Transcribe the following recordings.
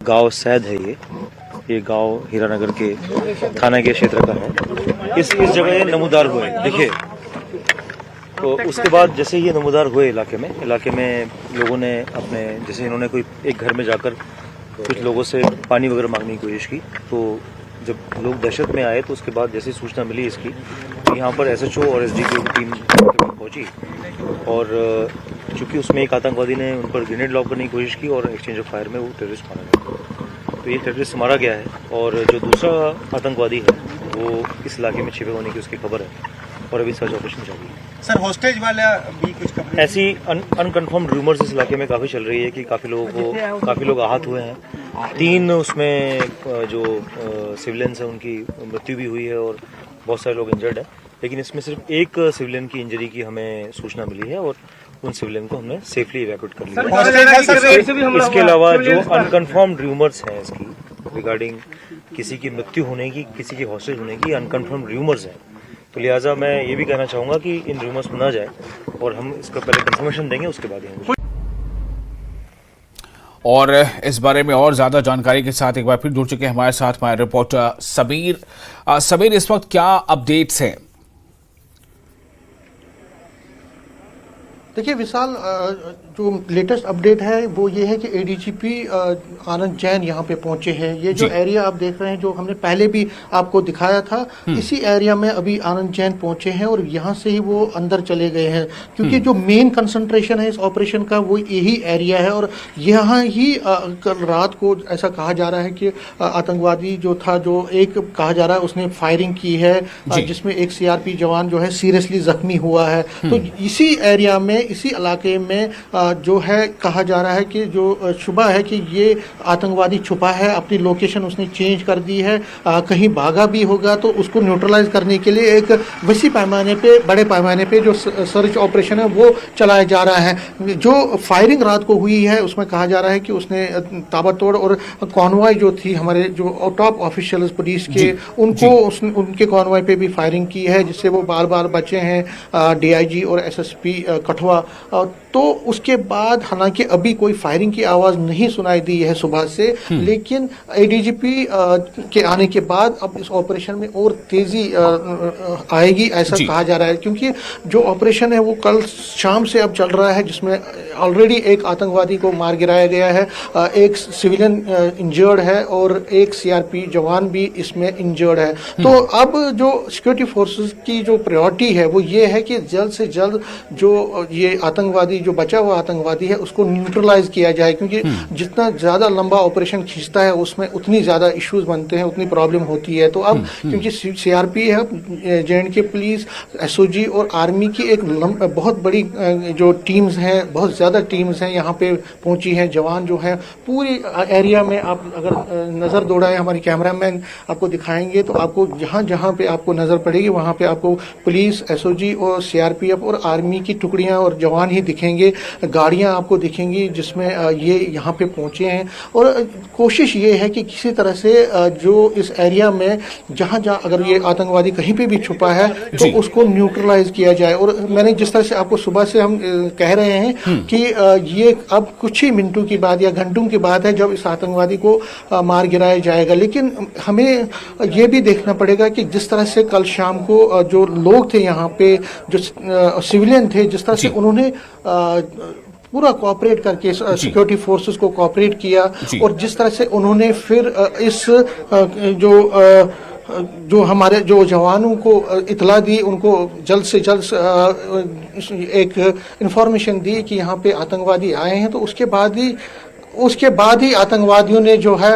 गांव सैद है ये गांव हीरानगर के थाना के क्षेत्र का है। इस जगह ये नमूदार हुए, देखिए। तो उसके बाद जैसे ये नमूदार हुए इलाके में लोगों ने अपने, जैसे इन्होंने कोई एक घर में जाकर कुछ लोगों से पानी वगैरह मांगने की कोशिश की, तो जब लोग दहशत में आए तो उसके बाद जैसे सूचना मिली इसकी, तो यहाँ पर SHO और SDPO की टीम पहुँची और चूँकि उसमें एक आतंकवादी ने उन पर ग्रेनेड लॉन्च करने की कोशिश की और एक्सचेंज ऑफ फायर में वो टेररिस्ट मारा गया। तो ये टेररिस्ट मारा गया है और जो दूसरा आतंकवादी है वो इस इलाके में छिपे होने की उसकी खबर है और अभी सर्च ऑपरेशन जारी है। सर, हॉस्टेज वाला भी कुछ खबर ऐसी अनकन्फर्म रूमर्स इस इलाके में काफ़ी चल रही है कि काफ़ी लोग आहत हुए हैं। 3 उसमें जो सिविलियंस हैं उनकी मृत्यु भी हुई है और बहुत सारे लोग इंजर्ड हैं, लेकिन इसमें सिर्फ एक सिविलियन की इंजरी की हमें सूचना मिली है और उन सिविलियन को हमने सेफली इवैक्यूएट कर लिया। इसके अलावा जो अनकन्फर्म्ड रूमर्स हैं इसकी रिगार्डिंग किसी की मृत्यु होने की, किसी की हॉस्टेज होने की अनकन्फर्म्ड रूमर्स हैं, तो लिहाजा मैं ये भी कहना चाहूँगा कि इन रूमर्स में ना जाए और हम इसका पहले कंफर्मेशन देंगे, उसके बाद ही। और इस बारे में और ज्यादा जानकारी के साथ एक बार फिर जुड़ चुके हैं हमारे साथ हमारे रिपोर्टर सबीर। इस वक्त क्या अपडेट्स हैं? देखिए विशाल, जो लेटेस्ट अपडेट है वो ये है कि ADGP आनंद जैन यहाँ पे पहुंचे हैं। ये जो एरिया आप देख रहे हैं, जो हमने पहले भी आपको दिखाया था, इसी एरिया में अभी आनंद जैन पहुंचे हैं और यहाँ से ही वो अंदर चले गए हैं, क्योंकि जो मेन कंसंट्रेशन है इस ऑपरेशन का वो यही एरिया है। और यहाँ ही कल रात को ऐसा कहा जा रहा है कि आतंकवादी जो था, जो एक कहा जा रहा है उसने फायरिंग की है, जिसमें एक CRP जवान जो है सीरियसली जख्मी हुआ है। तो इसी एरिया में, इसी इलाके में जो है कहा जा रहा है कि जो शुबा है कि ये आतंकवादी छुपा है, अपनी लोकेशन उसने चेंज कर दी है, कहीं भागा भी होगा, तो उसको न्यूट्रलाइज करने के लिए एक वसी पैमाने पे, बड़े पैमाने पे जो सर्च ऑपरेशन है वो चलाया जा रहा है। जो फायरिंग रात को हुई है उसमें कहा जा रहा है कि उसने ताबड़तोड़ और कॉन्वॉय जो थी, हमारे जो टॉप ऑफिशियल्स पुलिस के, उनके कॉन्वॉय पे भी फायरिंग की है, जिससे वो बार बार बचे हैं, DIG और SSP कठुआ। तो उसके बाद हालांकि अभी कोई फायरिंग की आवाज़ नहीं सुनाई दी है सुबह से, लेकिन ADGP के आने के बाद अब इस ऑपरेशन में और तेज़ी आएगी, ऐसा कहा जा रहा है। क्योंकि जो ऑपरेशन है वो कल शाम से अब चल रहा है, जिसमें ऑलरेडी एक आतंकवादी को मार गिराया गया है, एक सिविलियन इंजर्ड है और एक CRP जवान भी इसमें इंजर्ड है। तो अब जो सिक्योरिटी फोर्सेस की जो प्रायोरिटी है वो ये है कि जल्द से जल्द जो ये आतंकवादी, जो बचा हुआ आतंकवादी है, उसको न्यूट्रलाइज किया जाए, क्योंकि जितना ज़्यादा लंबा ऑपरेशन खींचता है उसमें उतनी ज़्यादा इश्यूज बनते हैं, उतनी प्रॉब्लम होती है। तो अब क्योंकि CRP है, JNK पुलिस, SOG और आर्मी की एक बहुत बड़ी जो टीम्स हैं, बहुत ज़्यादा टीम्स हैं यहाँ पे पहुँची हैं। जवान जो है पूरी एरिया में, आप अगर नज़र दौड़ाएं, हमारे कैमरामैन आपको दिखाएंगे, तो आपको जहाँ जहाँ पे आपको नज़र पड़ेगी वहाँ पे आपको पुलिस, SOG और CRPF और आर्मी की टुकड़ियाँ और जवान ही दिखेंगे, गाड़ियाँ आपको दिखेंगी जिसमें ये यहाँ पे पहुँचे हैं। और कोशिश ये है कि किसी तरह से जो इस एरिया में जहाँ जहाँ अगर ये आतंकवादी कहीं पे भी छुपा है तो उसको न्यूट्रलाइज किया जाए। और मैंने जिस तरह से आपको सुबह से हम कह रहे हैं कि ये अब कुछ ही मिनटों की बात या घंटों की बात है जब इस आतंकवादी को मार गिराया जाएगा, लेकिन हमें ये भी देखना पड़ेगा कि जिस तरह से कल शाम को जो लोग थे यहाँ पे, जो सिविलियन थे, जिस तरह से उन्होंने पूरा कोऑपरेट करके सिक्योरिटी फोर्सेस को कोऑपरेट किया, और जिस तरह से उन्होंने फिर इस जो हमारे जो जवानों को इतला दी, उनको जल्द से जल्द एक इंफॉर्मेशन दी कि यहाँ पे आतंकवादी आए हैं, तो उसके बाद ही आतंकवादियों ने जो है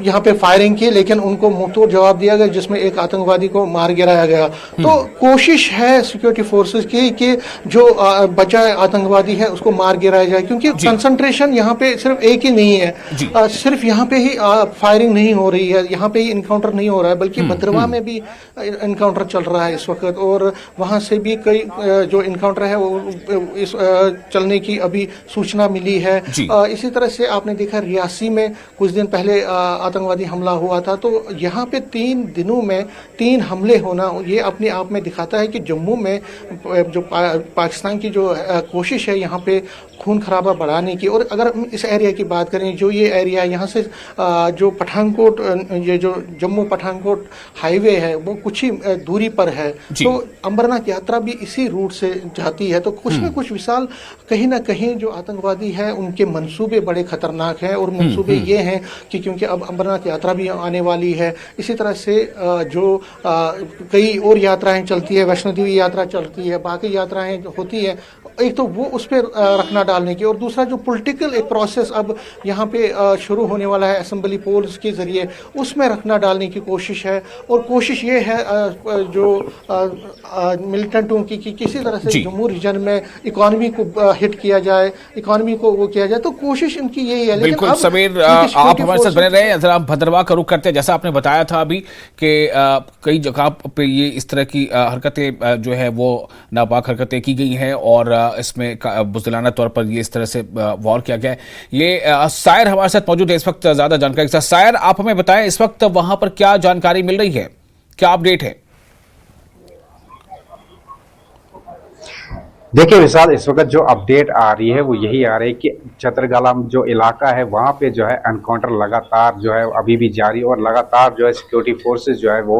यहाँ पे फायरिंग की, लेकिन उनको मुंहतोड़ जवाब दिया गया, जिसमें एक आतंकवादी को मार गिराया गया। तो कोशिश है सिक्योरिटी फोर्सेस की कि जो बचा आतंकवादी है उसको मार गिराया जाए, क्योंकि कंसंट्रेशन यहाँ पे सिर्फ एक ही नहीं है, सिर्फ यहाँ पे ही फायरिंग नहीं हो रही है, यहाँ पे ही इनकाउंटर नहीं हो रहा है, बल्कि भद्रवा में भी इनकाउंटर चल रहा है इस वक्त, और वहाँ से भी कई जो इनकाउंटर है वो इस चलने की अभी सूचना मिली है। इसी तरह से आपने देखा रियासी में कुछ दिन पहले आतंकवादी हमला हुआ था, तो यहाँ पे 3 दिनों में 3 हमले होना ये अपने आप में दिखाता है कि जम्मू में जो पाकिस्तान की जो कोशिश है यहाँ पे खून खराबा बढ़ाने की। और अगर हम इस एरिया की बात करें, जो ये एरिया यहाँ से जो पठानकोट, ये जो जम्मू पठानकोट हाईवे है वो कुछ ही दूरी पर है, तो अमरनाथ यात्रा भी इसी रूट से जाती है। तो कुछ न कुछ विशाल कहीं ना कहीं जो आतंकवादी है उनके मंसूबे बड़े खतरनाक हैं। और मंसूबे ये हैं कि क्योंकि अब अमरनाथ यात्रा भी आने वाली है, इसी तरह से जो कई और यात्राएं चलती है, वैष्णो देवी यात्रा चलती है, बाकी यात्राएं होती है, एक तो वो उस पर रखना डालने की, और दूसरा जो पॉलिटिकल एक प्रोसेस अब यहाँ पे शुरू होने वाला है असेंबली पोल्स के जरिए, उसमें रखना डालने की कोशिश है। और कोशिश ये है जो मिलिटेंटों की कि किसी तरह से जम्मू रीजन में इकोनॉमी को हिट किया जाए, इकोनॉमी को वो किया जाए, तो कोशिश इनकी यही है। बिल्कुल समीर, आप हमारे साथ बने रहे। जरा भद्रवाह का रुख करते हैं। जैसा आपने बताया था अभी कि कई जगह पे ये इस तरह की हरकतें जो है वो नापाक हरकतें की गई हैं और इसमें बुज़दिलाना तौर पर ये इस तरह से वॉर किया गया है। ये सायर हमारे साथ मौजूद है इस वक्त ज़्यादा जानकारी के साथ। सायर, आप हमें बताएं इस वक्त वहां पर क्या जानकारी मिल रही है, क्या अपडेट है? देखिए विशाल, इस वक्त जो अपडेट आ रही है वो यही आ रही है कि छतरगला जो इलाका है वहाँ पे जो है एनकाउंटर लगातार जो है अभी भी जारी, और लगातार जो है सिक्योरिटी फोर्सेस जो है वो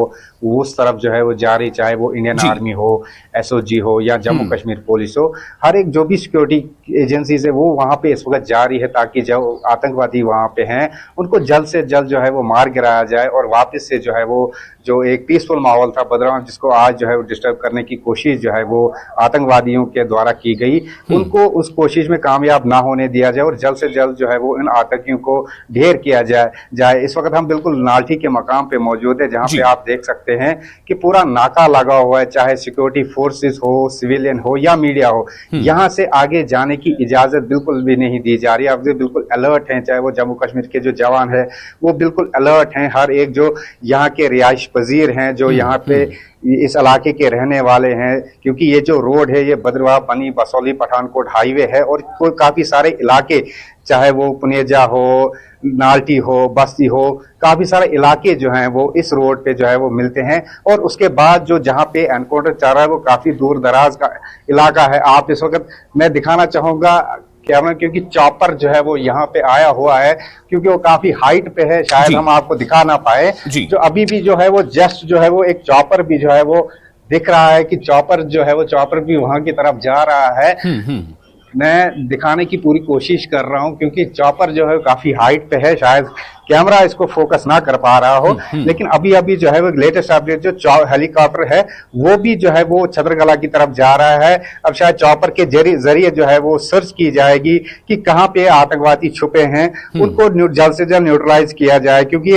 उस तरफ जो है वो जारी, चाहे वो इंडियन आर्मी हो, एसओजी हो या जम्मू कश्मीर पुलिस हो, हर एक जो भी सिक्योरिटी एजेंसीज है वो वहाँ पे इस वक्त जारी है, ताकि जो आतंकवादी वहाँ पे हैं उनको जल्द से जल्द जो है वो मार गिराया जाए और वापस से जो है वो जो एक पीसफुल माहौल था बद्रवाह, जिसको आज जो है वो डिस्टर्ब करने की कोशिश जो है वो आतंकवादियों के द्वारा की गई, उनको उस कोशिश में कामयाब ना होने दिया जाए और जल्द से जल्द जो है वो इन आतंकियों को ढेर किया जाए। इस वक्त हम बिल्कुल नाल्ठी के मकाम पे मौजूद है, जहां पे आप देख सकते हैं कि पूरा नाका लगा हुआ है, चाहे सिक्योरिटी फोर्सेस हो, सिविलियन हो या मीडिया हो, यहां से आगे जाने की इजाजत बिल्कुल भी नहीं दी जा रही है। आप बिल्कुल अलर्ट हैं, चाहे वो जम्मू कश्मीर के जो जवान है वो बिल्कुल अलर्ट हैं, हर एक जो यहाँ के रिहाइश पजीर हैं, जो यहाँ पे इस इलाके के रहने वाले हैं, क्योंकि ये जो रोड है ये बद्रवाह, बनी, बसौली, पठानकोट हाईवे है और कोई काफी सारे इलाके, चाहे वो पुनेजा हो, नाल्टी हो, बस्ती हो, काफी सारे इलाके जो हैं वो इस रोड पे जो है वो मिलते हैं। और उसके बाद जो जहाँ पे एनकाउंटर चल रहा है वो काफी दूर दराज का इलाका है। आप इस वक्त मैं दिखाना चाहूंगा कैमरा, क्योंकि चॉपर जो है वो यहाँ पे आया हुआ है, क्योंकि वो काफी हाइट पे है, शायद हम आपको दिखा ना पाए। जो अभी भी जो है वो जस्ट जो है वो एक चॉपर भी जो है वो दिख रहा है कि चॉपर जो है वो चॉपर भी वहां की तरफ जा रहा है। मैं दिखाने की पूरी कोशिश कर रहा हूं, क्योंकि चॉपर जो है काफी हाइट पे है, शायद कैमरा इसको फोकस ना कर पा रहा हो, लेकिन अभी अभी जो है वो लेटेस्ट अपडेट जो हेलीकॉप्टर है वो भी जो है वो छतरगला की तरफ जा रहा है। अब शायद चॉपर के जरिए जो है वो सर्च की जाएगी कि कहाँ पे आतंकवादी छुपे हैं, उनको जल्द से जल्द न्यूट्रलाइज किया जाए। क्योंकि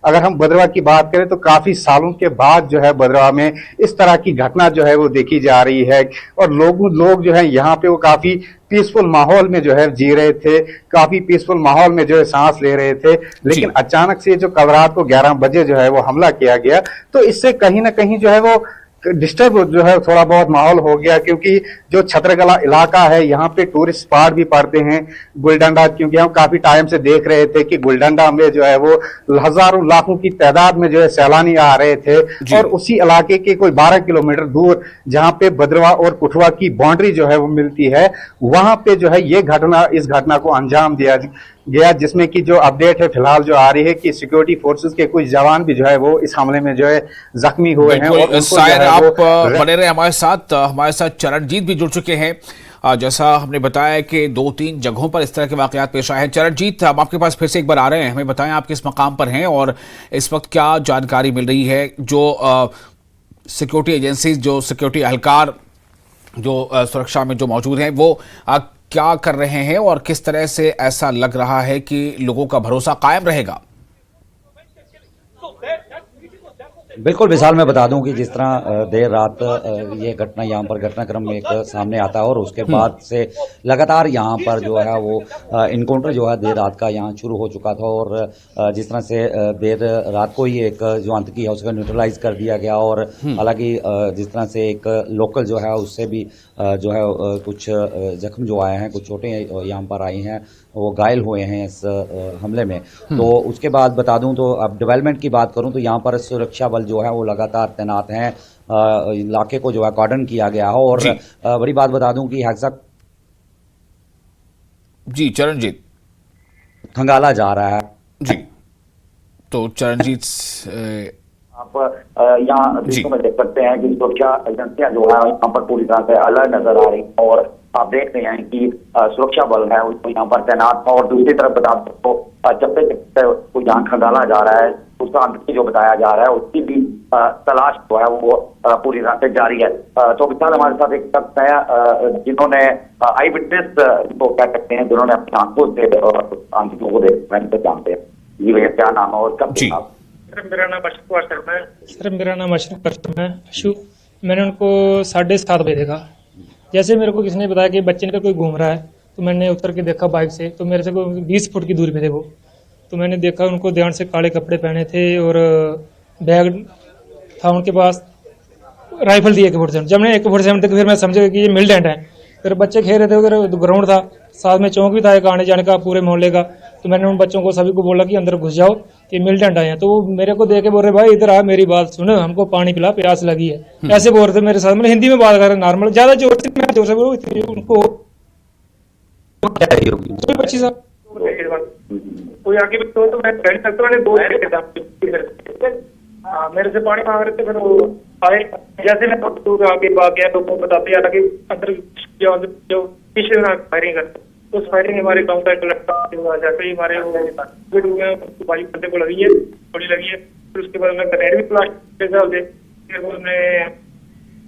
अगर हम बद्रवाह की बात करें तो काफी सालों के बाद जो है बद्रवाह में इस तरह की घटना जो है वो देखी जा रही है, और लोग जो है यहाँ पे वो काफी पीसफुल माहौल में जो है जी रहे थे, काफी पीसफुल माहौल में जो है सांस ले रहे थे, लेकिन अचानक से जो कल रात को 11 बजे जो है वो हमला किया गया, तो इससे कहीं ना कहीं जो है वो डिस्टर्ब जो है थोड़ा बहुत माहौल हो गया। क्योंकि जो छतरगला इलाका है यहाँ पे टूरिस्ट स्पॉट भी पड़ते हैं, गुलडंडा, क्योंकि हम काफी टाइम से देख रहे थे कि गुलडंडा में जो है वो हजारों लाखों की तादाद में जो है सैलानी आ रहे थे, और उसी इलाके के कोई 12 किलोमीटर दूर जहाँ पे बद्रवाह और कुठवा की बाउंड्री जो है वो मिलती है, वहां पे जो है ये इस घटना को अंजाम दिया गया, जिसमें कि जो अपडेट है फिलहाल जो आ रही है कि सिक्योरिटी फोर्सेस के कुछ जवान भी जो है वो इस हमले में जो है जख्मी हुए हैं। और शायद आप बने रहे हमारे साथ चरणजीत भी जुड़ चुके हैं। जैसा हमने बताया कि 2-3 जगहों पर इस तरह के वाकयात पेश आए हैं। चरणजीत, हम आपके पास फिर से एक बार आ रहे हैं, हमें बताएं आप किस मकाम पर हैं और इस वक्त क्या जानकारी मिल रही है। जो सिक्योरिटी एजेंसीज, जो सिक्योरिटी एहलकार जो सुरक्षा में जो मौजूद हैं, वो क्या कर रहे हैं और किस तरह से ऐसा लग रहा है कि लोगों का भरोसा कायम रहेगा? बिल्कुल विशाल, मैं बता दूं कि जिस तरह देर रात ये घटना यहाँ पर घटनाक्रम एक सामने आता है और उसके बाद से लगातार यहाँ पर जो है वो इनकाउंटर जो है देर रात का यहाँ शुरू हो चुका था, और जिस तरह से देर रात को ही एक जो आतंकी है उसका न्यूट्रलाइज कर दिया गया। और हालांकि जिस तरह से एक लोकल जो है उससे भी जो है कुछ जख्म जो आए हैं, कुछ चोटें यहाँ पर आई हैं, वो घायल हुए हैं इस हमले में। तो उसके बाद बता दूं तो अब डेवलपमेंट की बात करूं तो यहाँ पर सुरक्षा बल जो है वो लगातार तैनात हैं। इलाके को जो है कॉर्डन किया गया है और बड़ी बात बता दूं कि हेक्सा जी चरणजीत खंगाला जा रहा है। जी, तो चरणजीत आप यहाँ दृश्यों में देख सकते हैं कि सुरक्षा एजेंसियां जो है यहाँ पर पूरी तरह से अलर्ट नजर आ रही हैं और आप देख रहे हैं कि सुरक्षा बल है उसको यहाँ पर तैनात है। और दूसरी तरफ बता दो चप्पे चप्पे को यहाँ खंगाला जा रहा है, उसका अंत जो बताया जा रहा है उसकी भी तलाश जो है वो पूरी तरह से जारी है। तो विशाल हमारे साथ एक शख्स है जिन्होंने आई विटनेस को कह सकते हैं, जिन्होंने अपनी आंखों से आंखों को देख जानते हैं। जी भैया क्या नाम है और कब देखा? मेरा नाम अशोक शर्मा है। सर मेरा नाम अशोक शर्मा है। अशोक, मैंने उनको 7:30 बजे देखा। जैसे मेरे को किसी ने बताया कि बच्चे का कोई घूम रहा है तो मैंने उतर के देखा बाइक से, तो मेरे से कोई 20 फुट की दूरी पे थे वो। तो मैंने देखा उनको ध्यान से काले कपड़े पहने थे और बैग था उनके पास, राइफल थी 147। जब मैंने 147 तक फिर मैं समझा कि ये मिलिटेंट है। फिर बच्चे खेल रहे थे उधर, ग्राउंड था, साथ में चौक भी था एक आने जाने का पूरे मोहल्ले का। तो मैंने उन बच्चों को सभी को बोला कि अंदर घुस जाओ, ये मिलिटेंट आए हैं। तो वो मेरे को देख के बोल रहे भाई इधर आ, मेरी बात सुन, हमको पानी पिला, प्यास लगी है। ऐसे बोल रहे थे मेरे साथ, मैंने हिंदी में बात कर रहे नॉर्मल, ज्यादा जोर से मैं जोर से बोलूं उनको 25 साल कोई आगे तो मैं बैठ सकता हूँ। दो मेरे से पानी मांग रहे थे, फिर वो आए। जैसे मैं दूर आगे भाग गया तो वो बताते यार कि अंदर जो पिछले फायरिंग करते, उस फायरिंग में हमारे गाँव का एक लड़का जैसे ही हमारे भाई बंदे को लगी है, थोड़ी लगी है। फिर उसके बाद मैं ग्रेनेड भी प्लास्टिक से फिर उन्होंने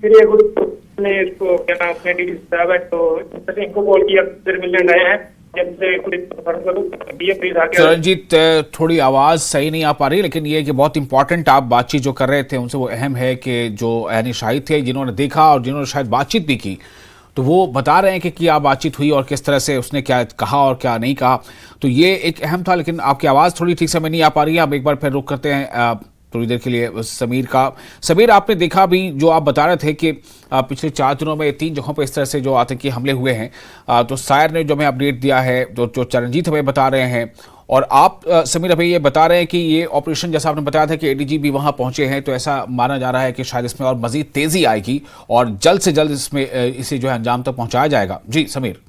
फिर इसको क्या नाम अपने डी साहब है तो इनको कॉल किया, फिर मिलने आए हैं। चरणजीत थोड़ी आवाज सही नहीं आ पा रही, लेकिन ये है कि बहुत इंपॉर्टेंट आप बातचीत जो कर रहे थे उनसे वो अहम है कि जो यानी शाहिद थे जिन्होंने देखा और जिन्होंने शायद बातचीत भी की, तो वो बता रहे हैं कि क्या बातचीत हुई और किस तरह से उसने क्या कहा और क्या नहीं कहा। तो ये एक अहम था, लेकिन आपकी आवाज़ थोड़ी ठीक समय नहीं आ पा रही है। आप एक बार फिर रुक करते हैं थोड़ी देर के लिए समीर का। समीर, आपने देखा भी जो आप बता रहे थे कि पिछले 4 दिनों में 3 जगहों पर इस तरह से जो आतंकी हमले हुए हैं, तो सायर ने जो हमें अपडेट दिया है, जो चरणजीत हमें बता रहे हैं, और आप समीर अभी ये बता रहे हैं कि ये ऑपरेशन जैसा आपने बताया था कि एडीजी भी वहां पहुंचे हैं, तो ऐसा माना जा रहा है कि शायद इसमें और मजीद तेजी आएगी और जल्द से जल्द इसमें इसे जो है अंजाम तक पहुंचाया जाएगा। जी समीर।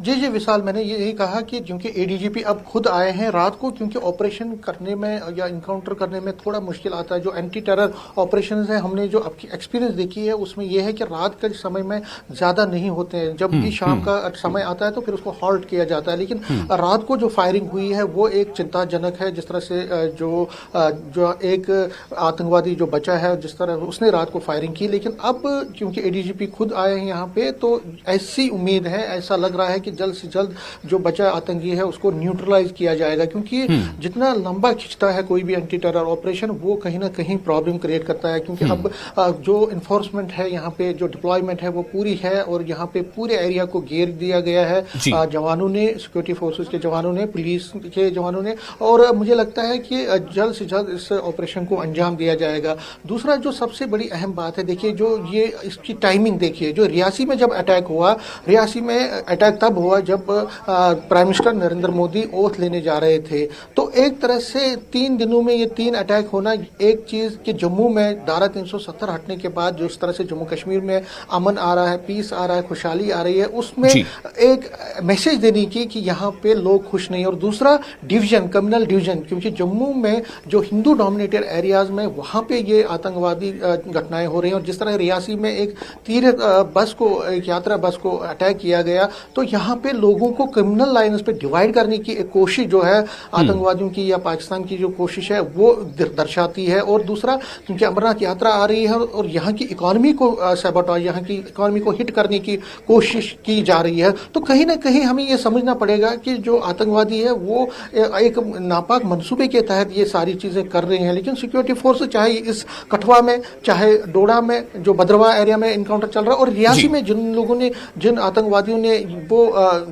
जी विशाल, मैंने यही कहा कि क्योंकि एडीजीपी अब खुद आए हैं रात को, क्योंकि ऑपरेशन करने में या इनकाउंटर करने में थोड़ा मुश्किल आता है। जो एंटी टेरर ऑपरेशन है, हमने जो आपकी एक्सपीरियंस देखी है उसमें यह है कि रात के समय में ज़्यादा नहीं होते हैं। जब भी शाम का समय आता है तो फिर उसको हॉल्ट किया जाता है। लेकिन रात को जो फायरिंग हुई है वो एक चिंताजनक है। जिस तरह से जो एक आतंकवादी जो बचा है, जिस तरह उसने रात को फायरिंग की। लेकिन अब क्योंकि एडीजीपी खुद आए हैं यहाँ पे, तो ऐसी उम्मीद है, ऐसा लग रहा है कि जल्द से जल्द जो बचा आतंकी है उसको न्यूट्रलाइज किया जाएगा। क्योंकि जितना लंबा खिंचता है कोई भी एंटी टेरर ऑपरेशन, वो कहीं ना कहीं प्रॉब्लम क्रिएट करता है। क्योंकि अब जो इन्फोर्समेंट है यहाँ पे, जो डिप्लॉयमेंट है वो पूरी है और यहाँ पे पूरे एरिया को घेर दिया गया है जवानों ने, सिक्योरिटी फोर्सेस के जवानों ने, पुलिस के जवानों ने। और मुझे लगता है कि जल्द से जल्द इस ऑपरेशन को अंजाम दिया जाएगा। दूसरा जो सबसे बड़ी अहम बात है, देखिए जो ये इसकी टाइमिंग देखिए, जो रियासी में जब अटैक हुआ, रियासी में अटैक तब हुआ जब prime minister Narendra Modi oath लेने जा रहे थे। तो एक तरह से 3 दिनों में ये 3 अटैक होना, एक चीज कि जम्मू में धारा 370 हटने के बाद जो इस तरह से जम्मू कश्मीर में अमन आ रहा है, पीस आ रहा है, खुशहाली आ रही है, उसमें एक मैसेज देने की कि यहाँ पे लोग खुश नहीं। और दूसरा डिवीजन, कम्युनल डिवीजन, क्योंकि जम्मू में जो हिंदू डोमिनेटेड एरियाज में वहाँ पे ये आतंकवादी घटनाएं हो रही हैं। और जिस तरह रियासी में एक तीर्थ बस को, एक यात्रा बस को अटैक किया गया, तो यहाँ पे लोगों को कम्युनल लाइन्स पे डिवाइड करने की एक कोशिश जो है आतंकवादियों की या पाकिस्तान की जो कोशिश है वो दर्शाती है। और दूसरा, क्योंकि अमरनाथ यात्रा आ रही है और यहाँ की इकोनॉमी को सैबोटेज, यहाँ की इकोनॉमी को हिट करने की कोशिश की जा रही है, तो कहीं ना कहीं हमें ये समझना पड़ेगा कि जो आतंकवादी है वो एक नापाक मंसूबे के तहत ये सारी चीजें कर रहे हैं। लेकिन सिक्योरिटी फोर्स चाहे इस कठुआ में, चाहे डोडा में, जो भद्रवाह एरिया में इनकाउंटर चल रहा है, और रियासी में जिन लोगों ने, जिन आतंकवादियों ने वो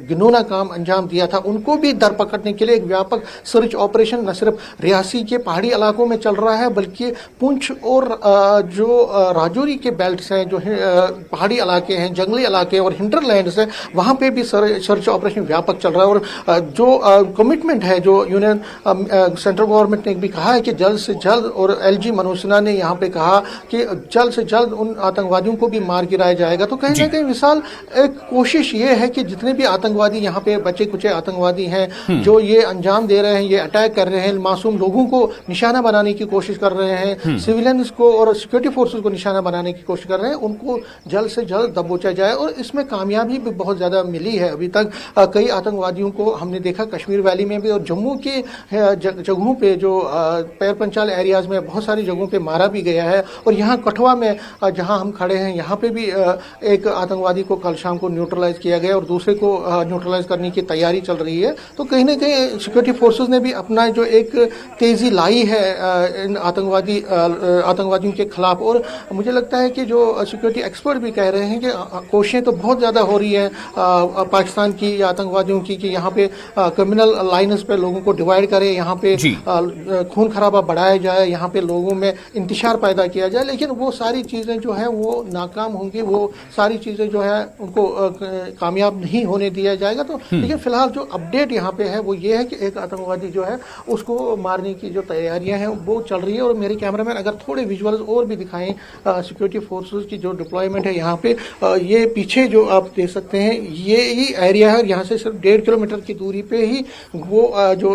घिनौना काम अंजाम दिया था उनको भी दर पकड़ने के लिए एक व्यापक सर्च ऑपरेशन न सिर्फ रियासी के पहाड़ी इलाकों में चल रहा है बल्कि पुंछ और जो राजौरी के बेल्ट हैं, जो पहाड़ी इलाके हैं, जंगली इलाके और हिंटरलैंड्स हैं, वहाँ पे भी सर्च ऑपरेशन व्यापक चल रहा है। और जो कमिटमेंट है जो यूनियन सेंट्रल गवर्नमेंट ने भी कहा है कि जल्द से जल्द, और एलजी मनोज सिन्हा ने यहाँ पे कहा कि जल्द से जल्द उन आतंकवादियों को भी मार गिराया जाएगा। तो कहीं ना कहीं विशाल एक कोशिश ये है कि जितने भी आतंकवादी यहाँ पे बचे कुचे आतंकवादी हैं जो ये अंजाम दे रहे हैं, ये अटैक कर रहे हैं, मासूम लोगों को निशाना बनाने की कोशिश कर रहे हैं, सिविलियंस को और सिक्योरिटी फोर्सेस को निशाना बनाने की कोशिश कर रहे हैं, उनको जल्द से जल्द दबोचा जाए। और इसमें कामयाबी भी बहुत ज्यादा मिली है। अभी तक कई आतंकवादियों को हमने देखा कश्मीर वैली में भी और जम्मू के जगहों पे जो पैर पंचाल एरियाज में बहुत सारी जगहों पे मारा भी गया है। और यहाँ कठुआ में जहाँ हम खड़े हैं यहाँ पे भी एक आतंकवादी को कल शाम को न्यूट्रलाइज किया गया और दूसरे को न्यूट्रलाइज करने की तैयारी चल रही है। तो कहीं ना कहीं सिक्योरिटी फोर्सेस ने भी अपना जो एक तेजी लाई है इन आतंकवादियों के खिलाफ। और मुझे लगता है कि जो सिक्योरिटी एक्सपर्ट भी कह रहे हैं कि कोशिशें तो बहुत ज़्यादा हो रही हैं पाकिस्तान की या आतंकवादियों की कि यहाँ पे क्रिमिनल लाइन्स पे लोगों को डिवाइड करें, यहाँ पे खून खराबा बढ़ाया जाए, यहाँ पे लोगों में इंतशार पैदा किया जाए, लेकिन वो सारी चीज़ें जो है वो नाकाम होंगी, वो सारी चीज़ें जो है उनको कामयाब नहीं होने दिया जाएगा। तो लेकिन फिलहाल जो अपडेट यहाँ पे है वो ये है कि एक आतंकवादी जो है उसको मारने की जो तैयारियां हैं वो चल रही है। और मेरे कैमरामैन अगर थोड़े विजुअल्स और भी दिखाएं सिक्योरिटी फोर्सेस की जो डिप्लॉयमेंट है यहाँ पे, ये पीछे जो आप देख सकते हैं ये ही एरिया है, यहाँ से सिर्फ 1.5 किलोमीटर की दूरी पे ही वो जो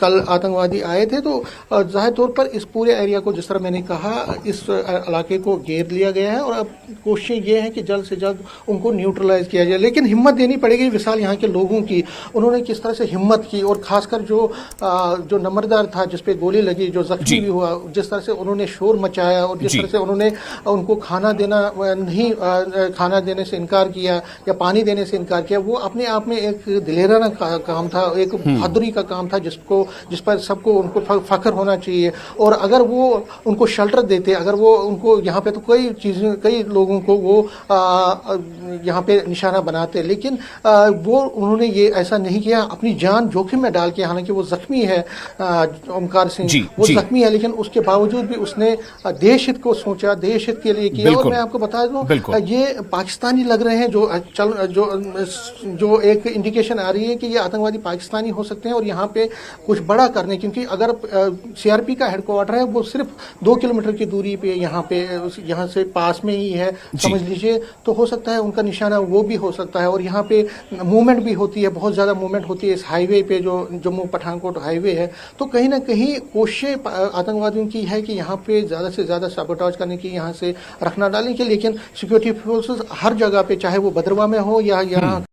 कल आतंकवादी आए थे। तो जाहिर तौर पर इस पूरे एरिया को, जिस तरह मैंने कहा, इस इलाके को घेर लिया गया है और अब कोशिश ये है कि जल्द से जल्द उनको न्यूट्रलाइज किया जाए। लेकिन हिम्मत देनी पड़ेगी विशाल यहाँ के लोगों की, उन्होंने किस तरह से हिम्मत की और खासकर जो नंबरदार था जिसपे गोली लगी, जो जख्मी भी हुआ, जिस तरह से उन्होंने शोर मचाया और जिस तरह से उन्होंने उनको खाना देने से इनकार किया या पानी देने से इनकार किया, वो अपने आप में एक दिलेराना काम था, एक बहादुरी का काम था जिस पर सबको उनको फख्र होना चाहिए। और अगर वो उनको शेल्टर देते, अगर वो उनको यहाँ पे, तो कई लोगों को वो यहाँ पे निशाना बनाते, लेकिन वो उन्होंने ये ऐसा नहीं किया, अपनी जान जोखिम में डाल के। हालांकि वो जख्मी है ओमकार सिंह, वो जख्मी है, लेकिन उसके बावजूद भी उसने देश हित को सोचा, देश हित के लिए किया। और मैं आपको बता दूं ये पाकिस्तानी लग रहे हैं, जो एक इंडिकेशन आ रही है कि ये आतंकवादी पाकिस्तानी हो सकते हैं और यहाँ पे कुछ बड़ा करने, क्योंकि अगर सीआरपी का हेडक्वार्टर है वो सिर्फ 2 किलोमीटर की दूरी पे यहाँ से पास में ही है समझ लीजिए, तो हो सकता है उनका निशाना वो भी हो सकता है। और यहाँ पे मूवमेंट भी होती है, बहुत ज्यादा मूवमेंट होती है इस हाईवे पे जो जम्मू पठानकोट हाईवे है। तो कहीं ना कहीं कोशिश आतंकवादियों की है कि यहाँ पे ज्यादा से ज्यादा साबोटाज करने की, यहाँ से रखना डालने की। लेकिन सिक्योरिटी फोर्सेस हर जगह पे, चाहे वो भद्रवा में हो या यहाँ